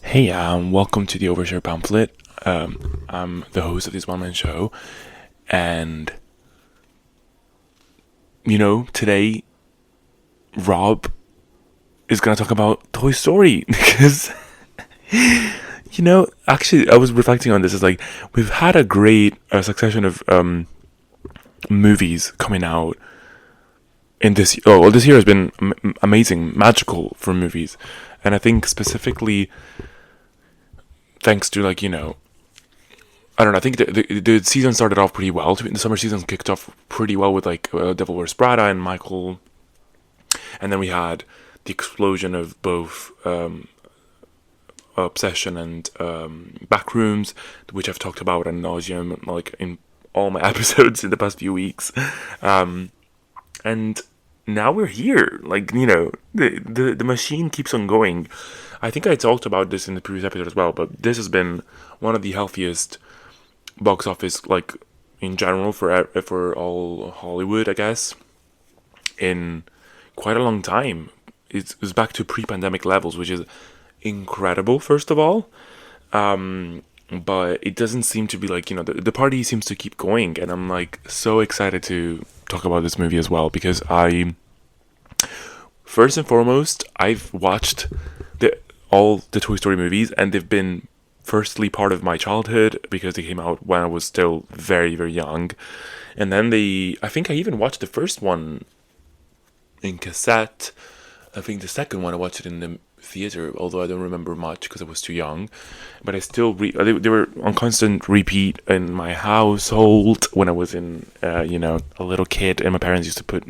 Hey, welcome to the Overshare Pamphlet. I'm the host of this one-man show, and today Rob is gonna talk about Toy Story because actually, I was reflecting on this. It's like we've had a great succession of movies coming out in this. Oh, well, this year has been amazing, magical for movies, and I think specifically thanks to I don't know. I think the season started off pretty well. The summer season kicked off pretty well with Devil Wears Prada and Michael, and then we had the explosion of both Obsession and Backrooms, which I've talked about ad nauseum, like in all my episodes in the past few weeks, and now we're here. The machine keeps on going. I think I talked about this in the previous episode as well, but this has been one of the healthiest box office, like in general for all Hollywood, I guess, in quite a long time. It's back to pre-pandemic levels, which is incredible. First of all, but it doesn't seem to be the party seems to keep going, and I'm like so excited to talk about this movie as well because first and foremost I've watched all the Toy Story movies, and they've been firstly part of my childhood because they came out when I was still very, very young. And then I think I even watched the first one in cassette. I think the second one I watched it in the theater, although I don't remember much because I was too young. But I still they were on constant repeat in my household when I was in a little kid, and my parents used to put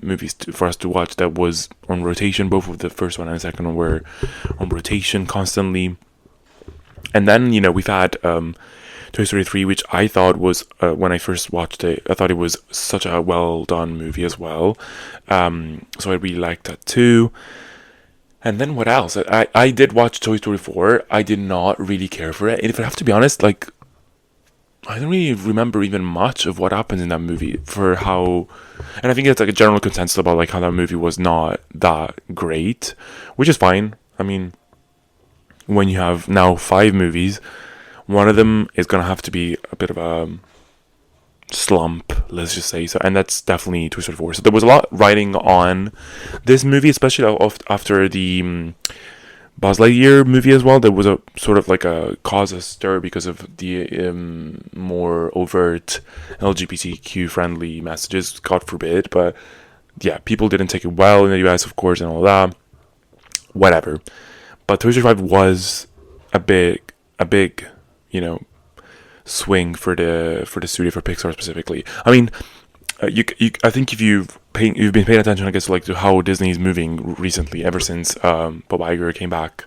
movies for us to watch that was on rotation. Both of the first one and the second one were on rotation constantly. And then we've had Toy Story 3, which I thought was when I first watched it, I thought it was such a well done movie as well. So I really liked that too. And then what else? I did watch Toy Story 4. I did not really care for it. And if I have to be honest, I don't really remember even much of what happened in that movie and I think it's like a general consensus about how that movie was not that great, which is fine. I mean, when you have now 5 movies, one of them is going to have to be a bit of a slump, let's just say. So, and that's definitely Toy Story 4. So there was a lot riding on this movie, especially after the Buzz Lightyear movie as well. There was a sort of like a cause a stir because of the more overt LGBTQ friendly messages, God forbid. But yeah, people didn't take it well in the US, of course, and all that. Whatever. But Toy Story 5 was a big, swing for the studio, for Pixar specifically. I mean, I think if you've been paying attention, I guess, to how Disney is moving recently, ever since Bob Iger came back,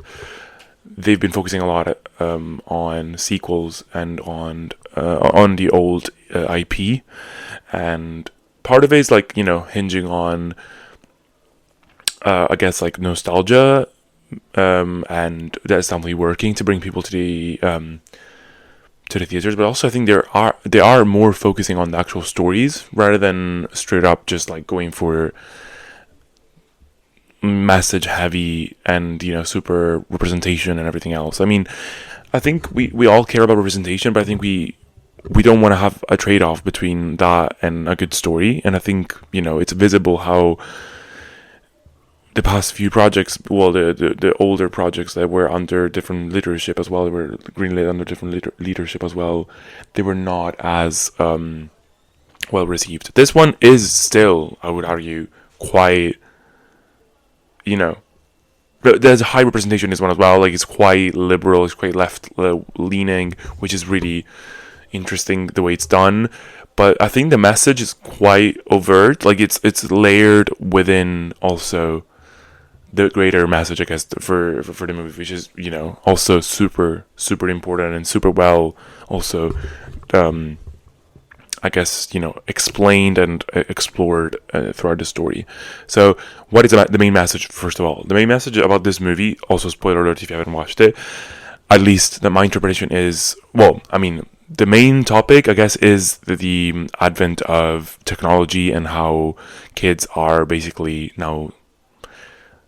they've been focusing a lot on sequels and on the old IP, and part of it is hinging on I guess nostalgia, and that's definitely working to bring people to the theaters, but also I think they are more focusing on the actual stories rather than straight up just going for message heavy and super representation and everything else. I mean, I think we all care about representation, but I think we don't want to have a trade-off between that and a good story. And I think it's visible how the past few projects, well, the older projects that were under different leadership as well, they were greenlit under different leadership as well, they were not as well received. This one is still, I would argue, quite, there's a high representation in this one as well. It's quite liberal, it's quite left leaning, which is really interesting the way it's done. But I think the message is quite overt. It's layered within also the greater message, I guess, for the movie, which is also super, super important and super well also I guess explained and explored throughout the story. So what is the main message? First of all, the main message about this movie, also spoiler alert if you haven't watched it, at least my interpretation is, well, I mean, the main topic, I guess, is the advent of technology and how kids are basically now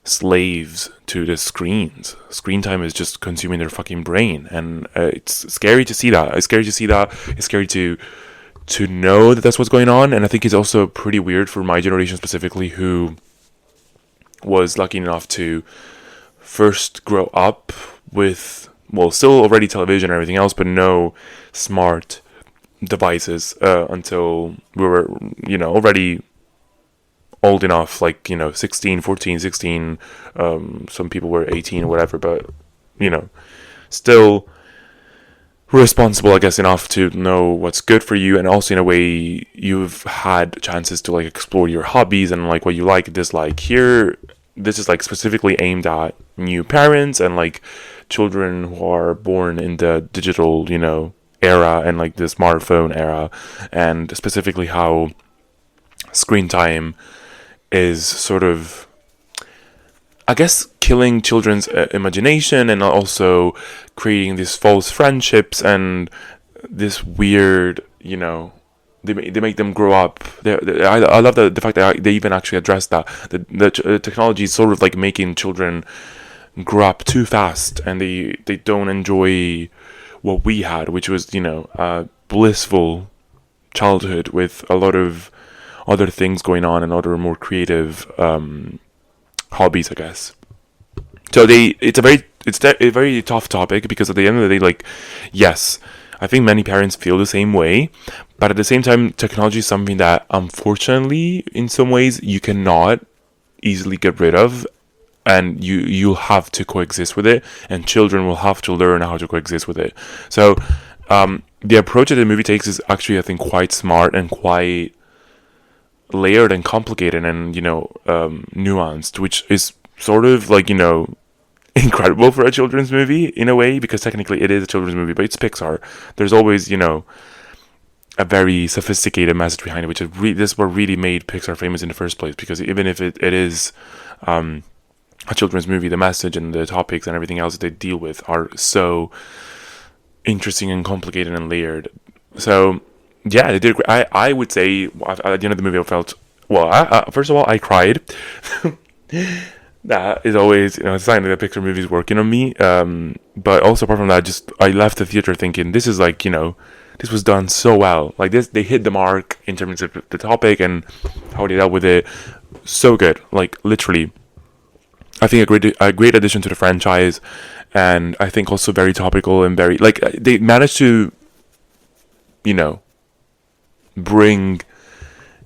slaves to the screens. Screen time is just consuming their fucking brain, and it's scary to see that. It's scary to see that. It's scary to know that that's what's going on. And I think it's also pretty weird for my generation specifically, who was lucky enough to first grow up with, well, still already television and everything else, but no smart devices until we were, already old enough, like, 16, 14, 16, some people were 18 or whatever, but, still responsible, I guess, enough to know what's good for you, and also in a way you've had chances to like explore your hobbies and like what you like, dislike. Here, this is like specifically aimed at new parents and like children who are born in the digital, era and like the smartphone era, and specifically how screen time is sort of, I guess, killing children's imagination, and also creating these false friendships and this weird, they make them grow up. I love the fact that they even actually address that. The technology is sort of like making children grow up too fast, and they don't enjoy what we had, which was, a blissful childhood with a lot of other things going on and other more creative hobbies, I guess. So it's a very tough topic, because at the end of the day, like, yes, I think many parents feel the same way, but at the same time, technology is something that, unfortunately, in some ways, you cannot easily get rid of, and you'll have to coexist with it, and children will have to learn how to coexist with it. So the approach that the movie takes is actually, I think, quite smart and quite layered and complicated and nuanced, which is sort of like incredible for a children's movie in a way, because technically it is a children's movie, but it's Pixar. There's always a very sophisticated message behind it, which is this is what really made Pixar famous in the first place, because even if it is a children's movie, the message and the topics and everything else that they deal with are so interesting and complicated and layered. So yeah, they did. I would say at the end of the movie, I felt, well, first of all, I cried. That is always, a sign that the Pixar movie is working on me. But also apart from that, I left the theater thinking, this is like, this was done so well. Like this, they hit the mark in terms of the topic and how they dealt with it. So good, like literally. I think a great addition to the franchise, and I think also very topical and very, like, they managed to, bring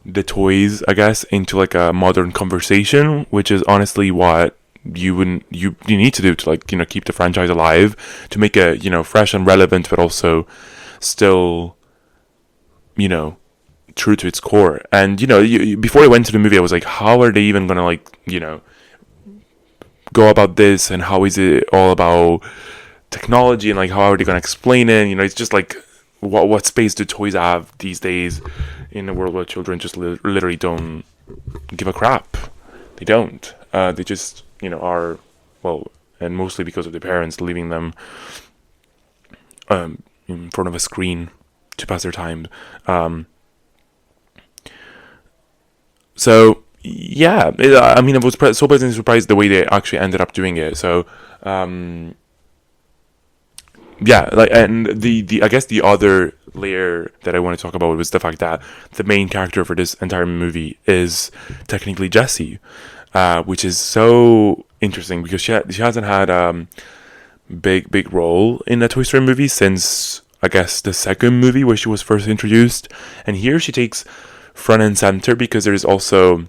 the toys, I guess, into like a modern conversation, which is honestly what you need to do to, like, keep the franchise alive, to make it, fresh and relevant, but also still, true to its core. And before I went to the movie, I was like, how are they even gonna, like, go about this, and how is it all about technology, and like how are they gonna explain it? It's just like, what space do toys have these days in a world where children just literally don't give a crap? They don't. They just, are, well, and mostly because of their parents leaving them in front of a screen to pass their time. So yeah, I was so pleasantly surprised the way they actually ended up doing it. So yeah, like, and the I guess the other layer that I want to talk about was the fact that the main character for this entire movie is technically Jessie, which is so interesting, because she hasn't had big role in a Toy Story movie since, I guess, the second movie where she was first introduced, and here she takes front and center, because there is also,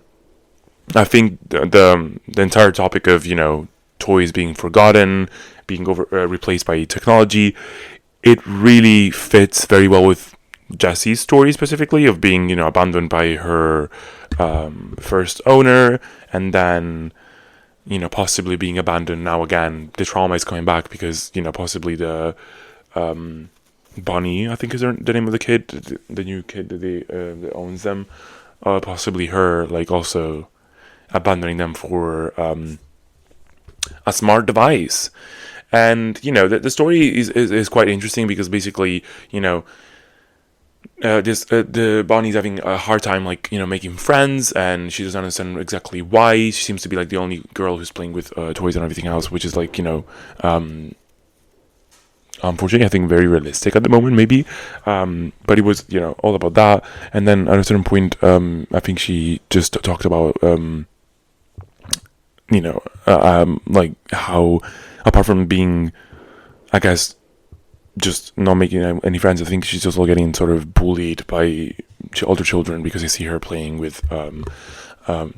I think, the entire topic of toys being forgotten, being replaced by technology. It really fits very well with Jessie's story, specifically of being abandoned by her first owner, and then possibly being abandoned now again. The trauma is coming back because possibly the Bonnie, I think is the name of the kid, the new kid that owns them, possibly her, like, also abandoning them for a smart device. And the story is quite interesting, because basically the Bonnie's having a hard time, like, making friends, and she doesn't understand exactly why. She seems to be like the only girl who's playing with toys and everything else, which is like, unfortunately, I think very realistic at the moment, maybe. But it was, all about that. And then at a certain point, I think she just talked about, like how, apart from being, I guess, just not making any friends, I think she's also getting sort of bullied by older children because they see her playing with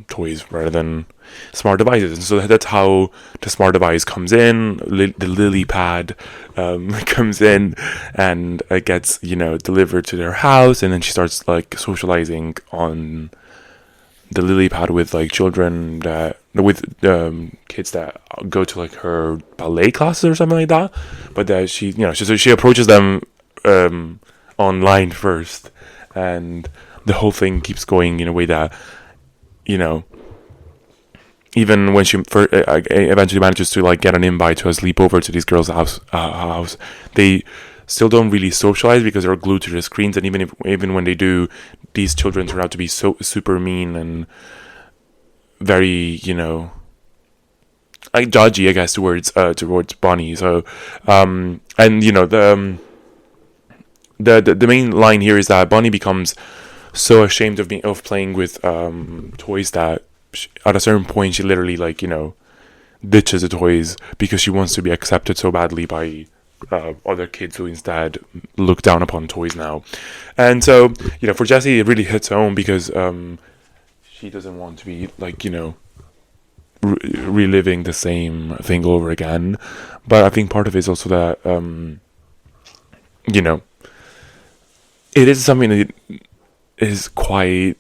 toys rather than smart devices. And so that's how the smart device comes in. The lily pad comes in and gets, delivered to their house, and then she starts like socializing on the lily pad with like children with kids that go to like her ballet classes or something like that. But that she approaches them online first, and the whole thing keeps going in a way that, even when she eventually manages to like get an invite to a sleepover to these girls' house, they still don't really socialize because they're glued to their screens. And even when they do, these children turn out to be so super mean and very, like judgy, I guess, towards Bonnie. So, and the main line here is that Bonnie becomes so ashamed of playing with toys that at a certain point she literally like ditches the toys because she wants to be accepted so badly by other kids who instead look down upon toys now. And so for Jessie it really hits home because she doesn't want to be like reliving the same thing over again. But I think part of it is also that it is something that is quite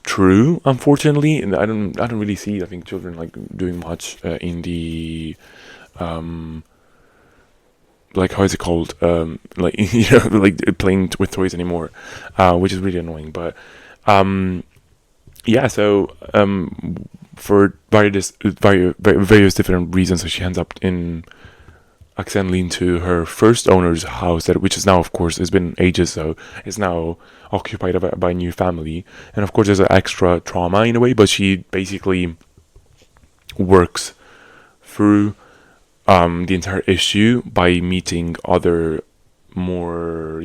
true, unfortunately. And I don't really see, I think, children like doing much in the like, how is it called, like like playing with toys anymore, which is really annoying. But yeah, so for various different reasons, so she ends up accidentally into her first owner's house, which is now, of course, it's been ages, so is now occupied by a new family. And of course there's an extra trauma in a way, but she basically works through the entire issue by meeting other more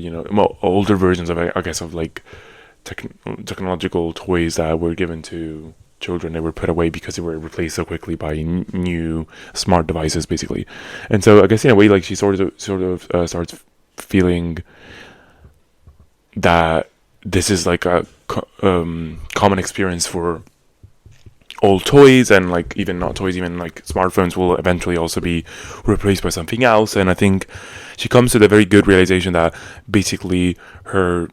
older versions of, I guess, of like technological toys that were given to children. They were put away because they were replaced so quickly by new smart devices, basically. And so I guess in a way, like, she sort of starts feeling that this is like a common experience for old toys, and like even not toys, even like smartphones will eventually also be replaced by something else. And I think she comes to the very good realization that basically her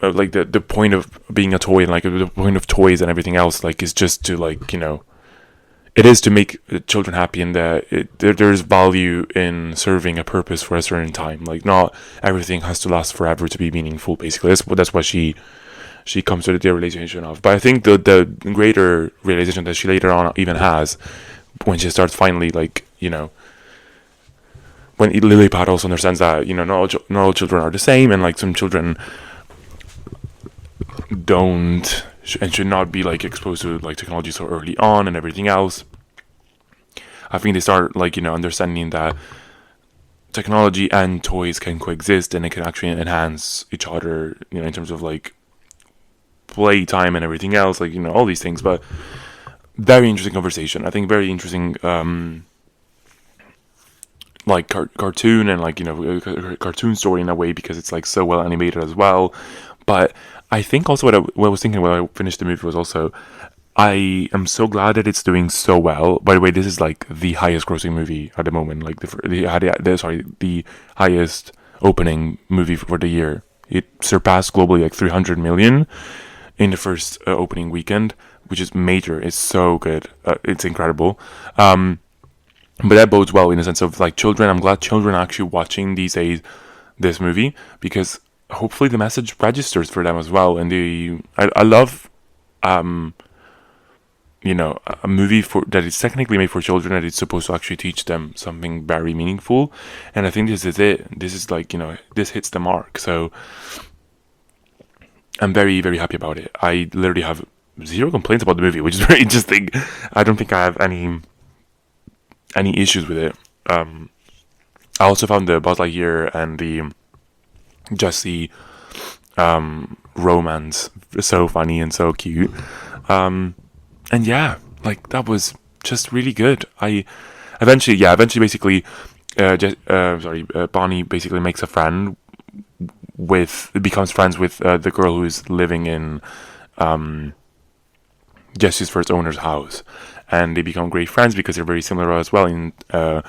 like the point of being a toy and like the point of toys and everything else like is just to like it is to make children happy, and that there's value in serving a purpose for a certain time. Like, not everything has to last forever to be meaningful, basically. That's what she comes to the realization of. But I think the greater realization that she later on even has, when she starts finally like when Lilypad also understands that not all children are the same, and like some children don't and should not be like exposed to like technology so early on and everything else. I think they start like understanding that technology and toys can coexist, and it can actually enhance each other in terms of like playtime and everything else, like all these things. But very interesting conversation, I think. Very interesting like cartoon, and like cartoon story in a way, because it's like so well animated as well. But I think also what I was thinking when I finished the movie was also, I am so glad that it's doing so well. By the way, this is like the highest grossing movie at the moment, like the highest opening movie for the year. It surpassed globally like 300 million in the first opening weekend, which is major. It's so good. It's incredible. But that bodes well in the sense of like children. I'm glad children are actually watching these days this movie, because hopefully the message registers for them as well. And I love a movie for that is technically made for children, that is supposed to actually teach them something very meaningful. And I think this is it. This is like, this hits the mark. So I'm very, very happy about it. I literally have zero complaints about the movie, which is very interesting. I don't think I have any issues with it. I also found the Buzz Lightyear and the Jessie romance so funny and so cute. And yeah, like that was just really good. Eventually basically Bonnie basically makes a friend becomes friends with the girl who's living in Jessie's first owner's house, and they become great friends because they're very similar as well in the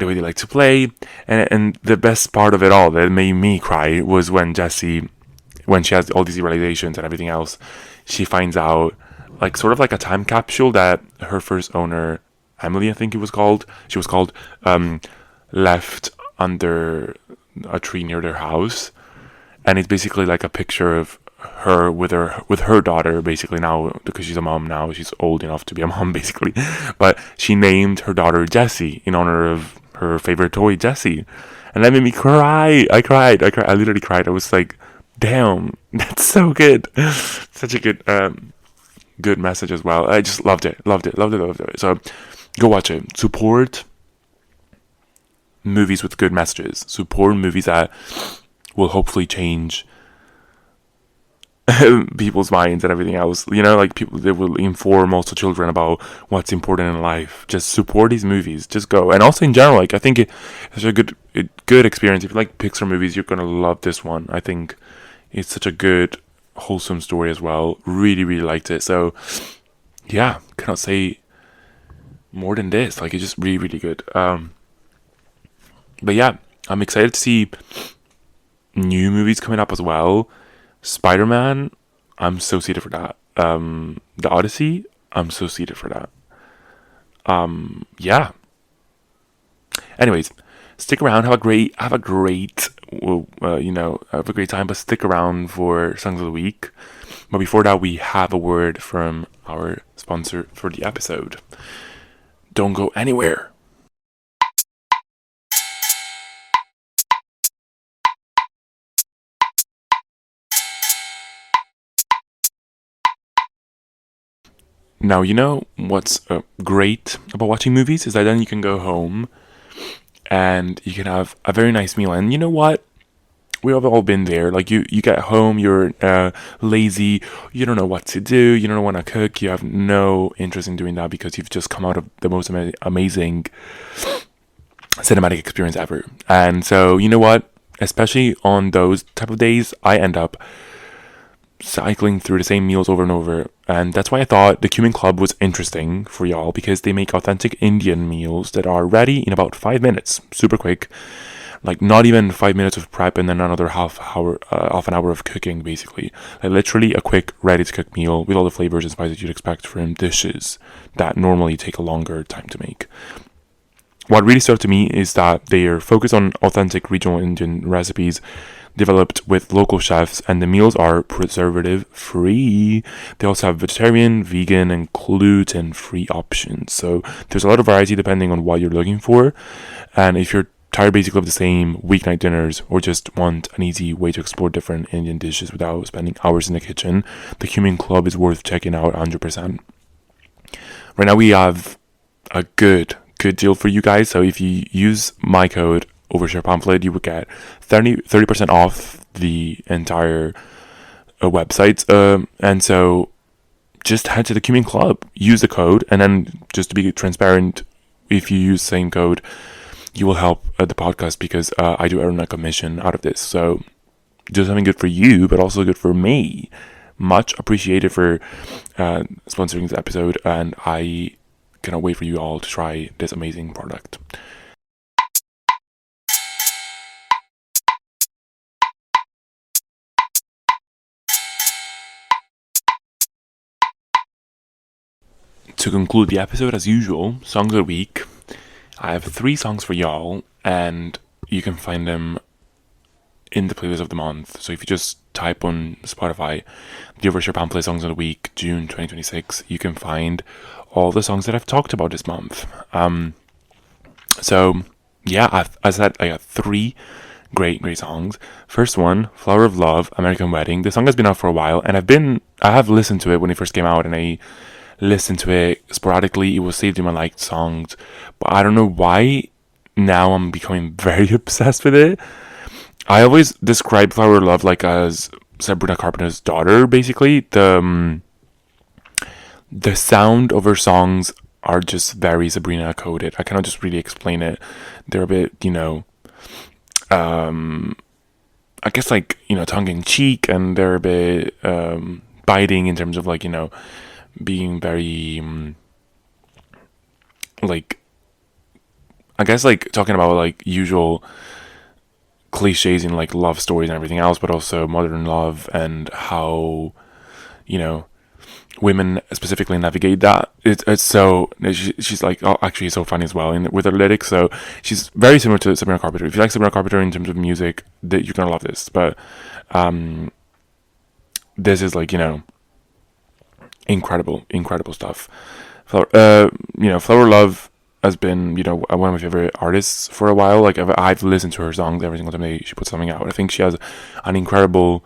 way they like to play. And the best part of it all that made me cry was when Jessie, when she has all these realizations and everything else, she finds out, like, sort of like a time capsule that her first owner, Emily, I think she was called, left under a tree near their house. And it's basically like a picture of her with her daughter, basically, now, because she's a mom now. She's old enough to be a mom, basically. But she named her daughter Jessie in honor of her favorite toy, Jessie. And that made me cry. I cried. I literally cried. I was like, damn, that's so good. Such a good message as well. I just loved it. So go watch it. Support movies with good messages. Support movies that will hopefully change people's minds and everything else. Like, people, they will inform also children about what's important in life. Just support these movies. Just go. And also in general, like, I think it's a good experience. If you like Pixar movies, you're gonna love this one. I think it's such a good, wholesome story as well. Really, really liked it. So yeah, cannot say more than this. Like, it's just really, really good. But yeah, I'm excited to see new movies coming up as well. Spider-Man, I'm so seated for that. The Odyssey, I'm so seated for that. Yeah. Anyways, stick around. Have a great time. But stick around for Songs of the Week. But before that, we have a word from our sponsor for the episode. Don't go anywhere. Now, what's great about watching movies is that then you can go home and you can have a very nice meal. And you know what? We have all been there. Like, you get home, you're lazy, you don't know what to do, you don't want to cook, you have no interest in doing that because you've just come out of the most amazing cinematic experience ever. And so, you know what? Especially on those type of days, I end up cycling through the same meals over and over. And that's why I thought the Cumin Club was interesting for y'all, because they make authentic Indian meals that are ready in about 5 minutes. Super quick. Like, not even 5 minutes of prep and then another half an hour of cooking, basically. Like, literally a quick, ready-to-cook meal with all the flavors and spices you'd expect from dishes that normally take a longer time to make. What really stood out to me is that they are focused on authentic regional Indian recipes developed with local chefs, and the meals are preservative-free. They also have vegetarian, vegan, and gluten-free options. So there's a lot of variety depending on what you're looking for. And if you're tired basically of the same weeknight dinners, or just want an easy way to explore different Indian dishes without spending hours in the kitchen, the Cumin Club is worth checking out 100%. Right now we have a good deal for you guys. So if you use my code Overshare Pamphlet, you would get 30% off the entire website. And so just head to the Cumin Club, use the code, and then, just to be transparent, if you use the same code, you will help the podcast, because I do earn a commission out of this. So do something good for you, but also good for me. Much appreciated for sponsoring this episode, and I cannot wait for you all to try this amazing product. To conclude the episode, as usual, Songs of the Week. I have 3 songs for y'all, and you can find them in the playlist of the month. So if you just type on Spotify the Overshare Pamphlet Songs of the Week, June 2026, you can find all the songs that I've talked about this month. So yeah, I said I got 3 great songs. First one, Flower of Love, American Wedding. The song has been out for a while, and I have listened to it when it first came out, and I listened to it sporadically. It was saved in my liked songs, but I don't know why now I'm becoming very obsessed with it. I always describe Flower of Love like as Sabrina Carpenter's daughter, basically. The sound of her songs are just very Sabrina coded. I cannot just really explain it. They're a bit, I guess like, tongue in cheek, and they're a bit biting in terms of like, being very like, I guess like talking about like usual cliches in like love stories and everything else, but also modern love and how, women specifically navigate that. It's so, she's like, oh, actually so funny as well with her lyrics. So she's very similar to Sabrina Carpenter. If you like Sabrina Carpenter in terms of music, you're gonna love this. But this is like, incredible stuff. Flower Love has been, one of my favorite artists for a while. Like I've listened to her songs every single time she puts something out. I think she has an incredible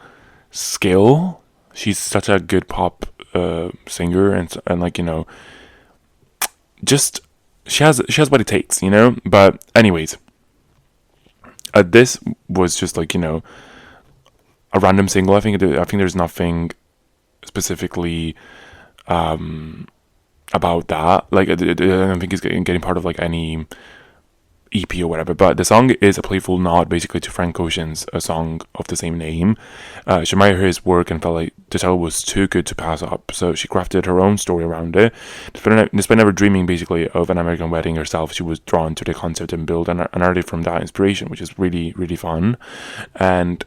skill. She's such a good pop singer, and like, just she has what it takes, But anyways, this was just like, a random single. I think there's nothing specifically about that. Like I don't think it's getting part of like any EP or whatever, but the song is a playful nod basically to Frank Ocean's a song of the same name. She admired his work and felt like the title was too good to pass up, so she crafted her own story around it. Despite never dreaming basically of an American wedding herself, she was drawn to the concept and built a narrative from that inspiration, which is really, really fun. And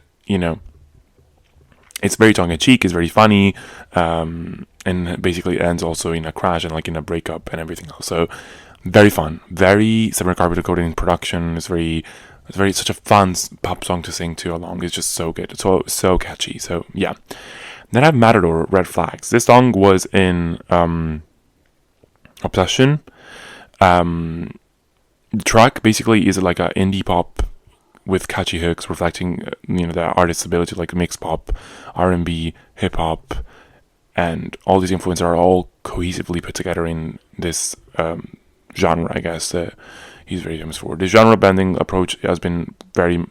it's very tongue-in-cheek, it's very funny, and basically it ends also in a crash and like in a breakup and everything else. So very fun, very Sabrina Carpenter coded in production. It's very such a fun pop song to sing to along. It's just so good. It's so catchy. So yeah. Then I have Matador, Red Flags. This song was in Obsession. The track basically is like a indie pop with catchy hooks reflecting the artist's ability to like mix pop, R&B, hip hop, and all these influences are all cohesively put together in this genre, I guess, that he's very famous for. The genre bending approach has been very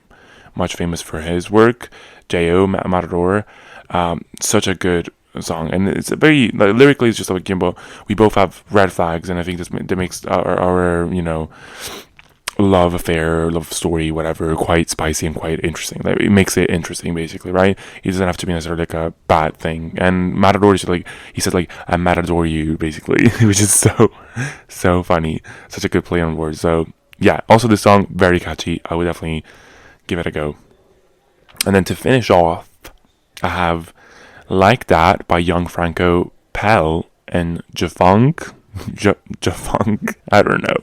much famous for his work. J.O. Matador, such a good song, and it's a very like, lyrically it's just like we both have red flags, and I think that makes our love affair, love story, whatever, quite spicy and quite interesting. Like, it makes it interesting, basically, right? It doesn't have to be necessarily like a bad thing. And Matador is like, he said like, I matador you, basically, which is so funny. Such a good play on words. So yeah, also this song, very catchy. I would definitely give it a go. And then to finish off, I have Like That by Young Franco, Pell, and Jafunk. Jafunk, I don't know.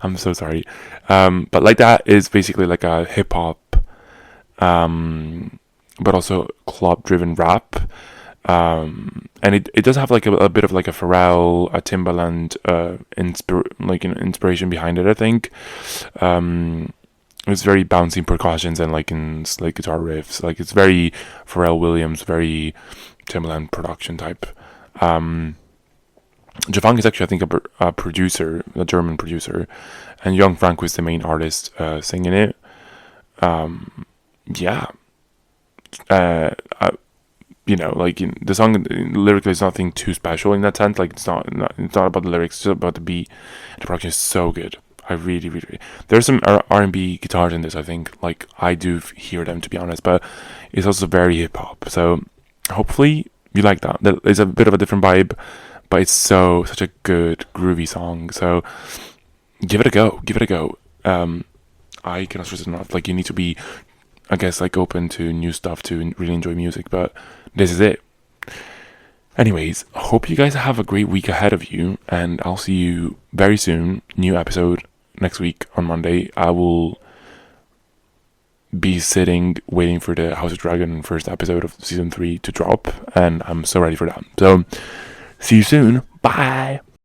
I'm so sorry. But Like That is basically like a hip hop, but also club driven rap. And it does have like a bit of like a Pharrell, a Timbaland inspiration behind it, I think. It's very bouncy percussions and like in slate guitar riffs. Like it's very Pharrell Williams, very Timbaland production type. Jafang is actually, I think, a producer, a German producer, and Young Frank was the main artist singing it. Like the song lyrically is nothing too special in that sense. Like it's not about the lyrics, it's just about the beat. The production is so good. I really. There's some R&B guitars in this. I think, like I do hear them, to be honest, but it's also very hip hop. So hopefully you like that. It's a bit of a different vibe. But it's such a good, groovy song. So give it a go. I cannot stress it enough. Like you need to be, I guess, like open to new stuff to really enjoy music. But this is it. Anyways, hope you guys have a great week ahead of you. And I'll see you very soon. New episode next week on Monday. I will be sitting waiting for the House of Dragon first episode of season 3 to drop, and I'm so ready for that. So see you soon. Bye.